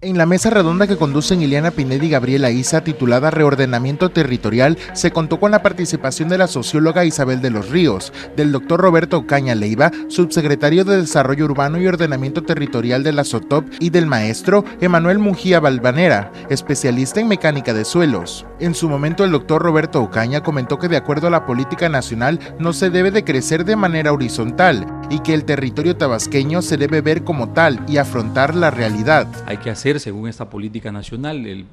En la mesa redonda que conducen Ileana Pineda y Gabriela Isa, titulada Reordenamiento Territorial, se contó con la participación de la socióloga Isabel de los Ríos, del doctor Roberto Ocaña Leiva, subsecretario de Desarrollo Urbano y Ordenamiento Territorial de la SOTOP, y del maestro Emanuel Mujía Valvanera, especialista en mecánica de suelos. En su momento, el doctor Roberto Ocaña comentó que de acuerdo a la política nacional no se debe de crecer de manera horizontal y que el territorio tabasqueño se debe ver como tal y afrontar la realidad. Hay que hacer, según esta política nacional,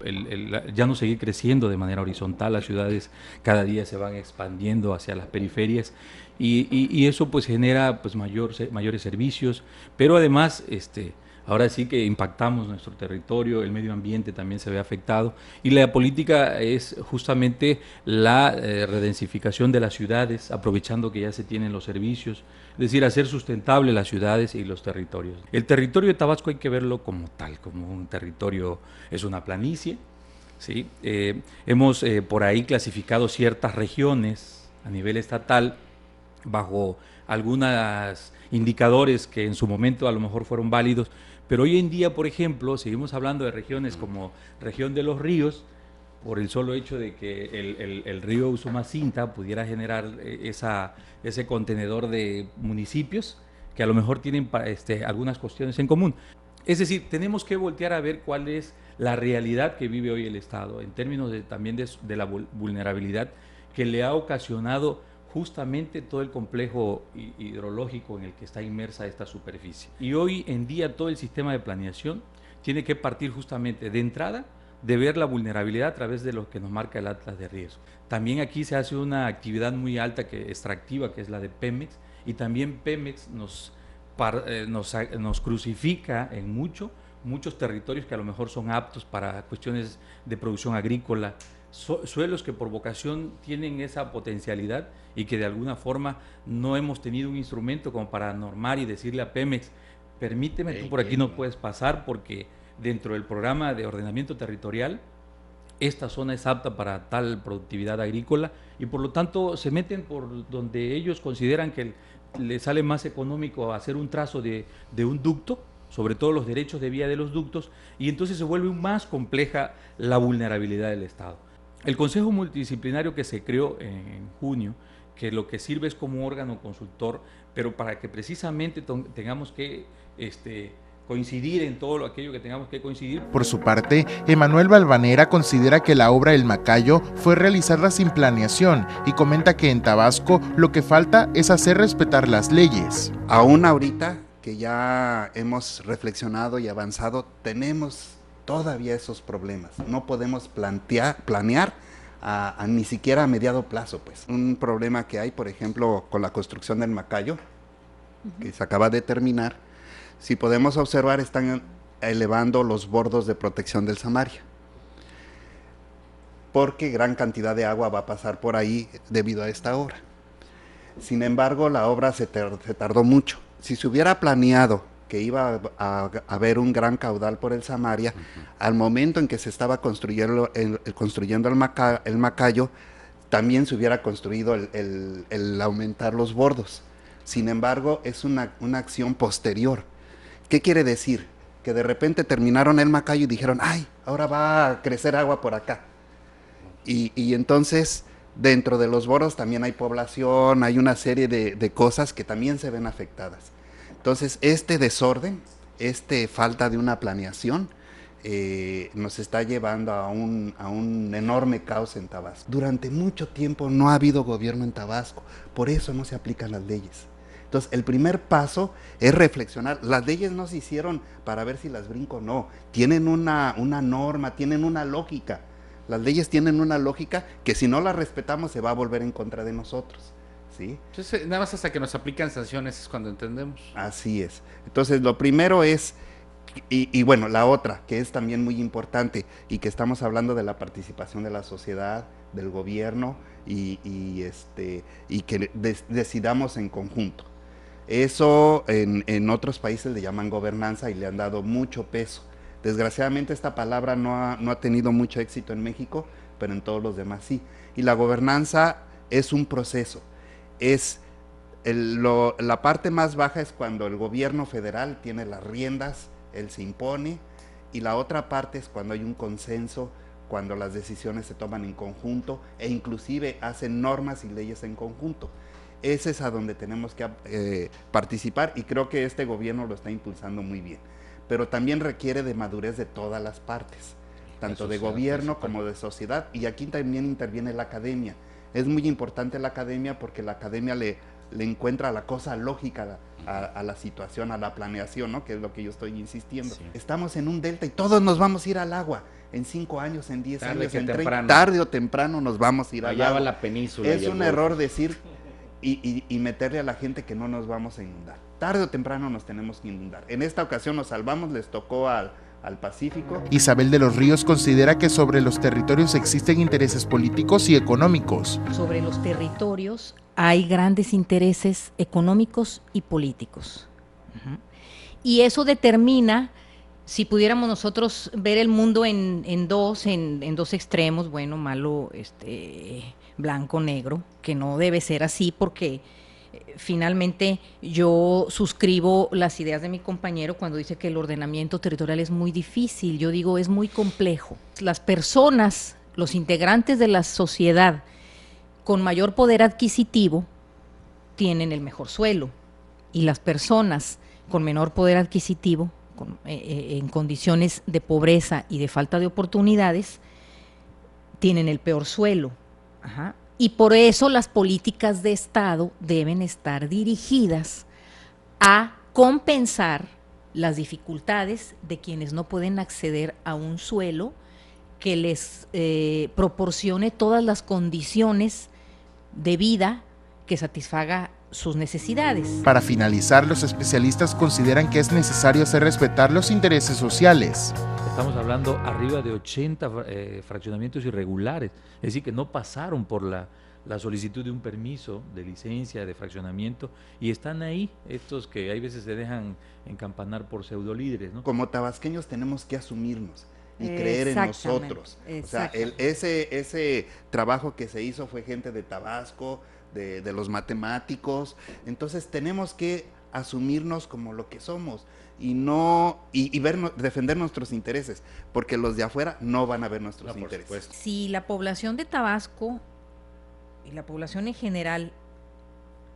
ya no seguir creciendo de manera horizontal. Las ciudades cada día se van expandiendo hacia las periferias y eso pues genera pues mayores servicios, pero además ahora sí que impactamos nuestro territorio, el medio ambiente también se ve afectado y la política es justamente la redensificación de las ciudades, aprovechando que ya se tienen los servicios, es decir, hacer sustentable las ciudades y los territorios. El territorio de Tabasco hay que verlo como tal, como un territorio, es una planicie, ¿sí? Hemos por ahí clasificado ciertas regiones a nivel estatal bajo algunos indicadores que en su momento a lo mejor fueron válidos, pero hoy en día, por ejemplo, seguimos hablando de regiones como región de los ríos, por el solo hecho de que el río Usumacinta pudiera generar ese contenedor de municipios que a lo mejor tienen algunas cuestiones en común. Es decir, tenemos que voltear a ver cuál es la realidad que vive hoy el Estado, en términos también de la vulnerabilidad que le ha ocasionado justamente todo el complejo hidrológico en el que está inmersa esta superficie. Y hoy en día todo el sistema de planeación tiene que partir justamente de entrada de ver la vulnerabilidad a través de lo que nos marca el Atlas de Riesgo. También aquí se hace una actividad muy alta extractiva, que es la de Pemex, y también Pemex nos crucifica en muchos territorios que a lo mejor son aptos para cuestiones de producción agrícola, suelos que por vocación tienen esa potencialidad y que de alguna forma no hemos tenido un instrumento como para normar y decirle a Pemex, permíteme, tú por aquí no puedes pasar porque dentro del programa de ordenamiento territorial esta zona es apta para tal productividad agrícola y por lo tanto se meten por donde ellos consideran que les sale más económico hacer un trazo de un ducto, sobre todo los derechos de vía de los ductos, y entonces se vuelve más compleja la vulnerabilidad del Estado. El Consejo Multidisciplinario que se creó en junio, que lo que sirve es como órgano consultor, pero para que precisamente tengamos que coincidir en todo aquello que tengamos que coincidir. Por su parte, Emanuel Valvanera considera que la obra El Macayo fue realizada sin planeación y comenta que en Tabasco lo que falta es hacer respetar las leyes. Aún ahorita que ya hemos reflexionado y avanzado, tenemos todavía esos problemas. No podemos planear ni siquiera a mediado plazo, pues. Un problema que hay, por ejemplo, con la construcción del Macayo, que se acaba de terminar, si podemos observar, están elevando los bordos de protección del Samaria, porque gran cantidad de agua va a pasar por ahí debido a esta obra. Sin embargo, la obra se tardó mucho. Si se hubiera planeado que iba a haber un gran caudal por el Samaria, al momento en que se estaba construyendo el Macayo, también se hubiera construido el aumentar los bordos. Sin embargo, es una acción posterior. ¿Qué quiere decir? Que de repente terminaron el Macayo y dijeron, ¡ay, ahora va a crecer agua por acá! Y entonces, dentro de los bordos también hay población, hay una serie de cosas que también se ven afectadas. Entonces, este desorden, falta de una planeación, nos está llevando a un enorme caos en Tabasco. Durante mucho tiempo no ha habido gobierno en Tabasco, por eso no se aplican las leyes. Entonces, el primer paso es reflexionar. Las leyes no se hicieron para ver si las brinco o no. Tienen una norma, tienen una lógica. Las leyes tienen una lógica que si no las respetamos se va a volver en contra de nosotros. ¿Sí? Entonces, nada más hasta que nos aplican sanciones es cuando entendemos. Así es. Entonces, lo primero es, y bueno, la otra, que es también muy importante, y que estamos hablando de la participación de la sociedad, del gobierno, y que decidamos en conjunto. Eso en otros países le llaman gobernanza y le han dado mucho peso. Desgraciadamente esta palabra no ha tenido mucho éxito en México, pero en todos los demás sí. Y la gobernanza es un proceso, es La parte más baja es cuando el gobierno federal tiene las riendas, él se impone, y la otra parte es cuando hay un consenso, cuando las decisiones se toman en conjunto e inclusive hacen normas y leyes en conjunto. Ese es a donde tenemos que participar, y creo que este gobierno lo está impulsando muy bien, pero también requiere de madurez de todas las partes, tanto de gobierno como de sociedad, y aquí también interviene la academia. Es muy importante la academia porque la academia le encuentra la cosa lógica a la situación, a la planeación, ¿no? Que es lo que yo estoy insistiendo. Sí. Estamos en un delta y todos nos vamos a ir al agua. En 5 años, en 10 años, en 30, tarde o temprano nos vamos a ir al agua. Allá va la península. Es un error decir y meterle a la gente que no nos vamos a inundar. Tarde o temprano nos tenemos que inundar. En esta ocasión nos salvamos, les tocó al Pacífico. Isabel de los Ríos considera que sobre los territorios existen intereses políticos y económicos. Sobre los territorios hay grandes intereses económicos y políticos. Y eso determina, si pudiéramos nosotros ver el mundo en dos extremos, bueno, malo, blanco, negro, que no debe ser así porque finalmente yo suscribo las ideas de mi compañero cuando dice que el ordenamiento territorial es muy difícil. Yo digo, es muy complejo. Las personas, los integrantes de la sociedad con mayor poder adquisitivo tienen el mejor suelo, y las personas con menor poder adquisitivo, en condiciones de pobreza y de falta de oportunidades, tienen el peor suelo. Ajá. Y por eso las políticas de Estado deben estar dirigidas a compensar las dificultades de quienes no pueden acceder a un suelo que les proporcione todas las condiciones de vida que satisfaga sus necesidades. Para finalizar, los especialistas consideran que es necesario hacer respetar los intereses sociales. Estamos hablando arriba de 80 fraccionamientos irregulares, es decir, que no pasaron por la solicitud de un permiso de licencia de fraccionamiento, y están ahí estos que hay veces se dejan encampanar por pseudolíderes, ¿no? Como tabasqueños tenemos que asumirnos y creer en nosotros. O sea, ese trabajo que se hizo fue gente de Tabasco, de los matemáticos, entonces tenemos que asumirnos como lo que somos y no defender nuestros intereses, porque los de afuera no van a ver nuestros intereses. Si la población de Tabasco y la población en general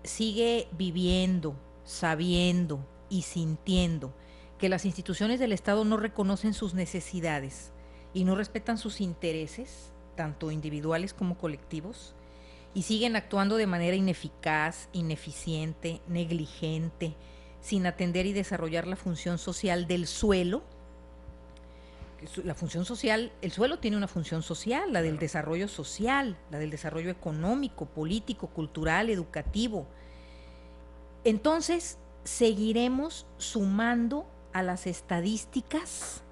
sigue viviendo, sabiendo y sintiendo que las instituciones del Estado no reconocen sus necesidades y no respetan sus intereses, tanto individuales como colectivos, y siguen actuando de manera ineficaz, ineficiente, negligente, sin atender y desarrollar la función social del suelo. La función social, el suelo tiene una función social, la del desarrollo social, la del desarrollo económico, político, cultural, educativo. Entonces, seguiremos sumando a las estadísticas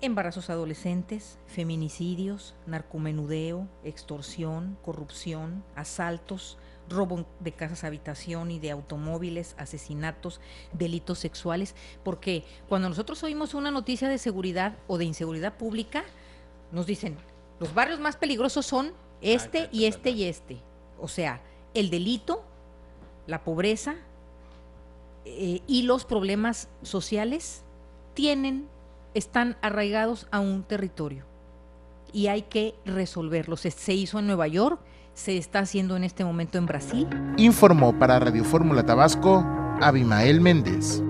embarazos adolescentes, feminicidios, narcomenudeo, extorsión, corrupción, asaltos, robo de casas habitación y de automóviles, asesinatos, delitos sexuales, porque cuando nosotros oímos una noticia de seguridad o de inseguridad pública, nos dicen, los barrios más peligrosos son este y este y este. O sea, el delito, la pobreza y los problemas sociales están arraigados a un territorio y hay que resolverlos. Se hizo en Nueva York, se está haciendo en este momento en Brasil. Informó para Radio Fórmula Tabasco, Abimael Méndez.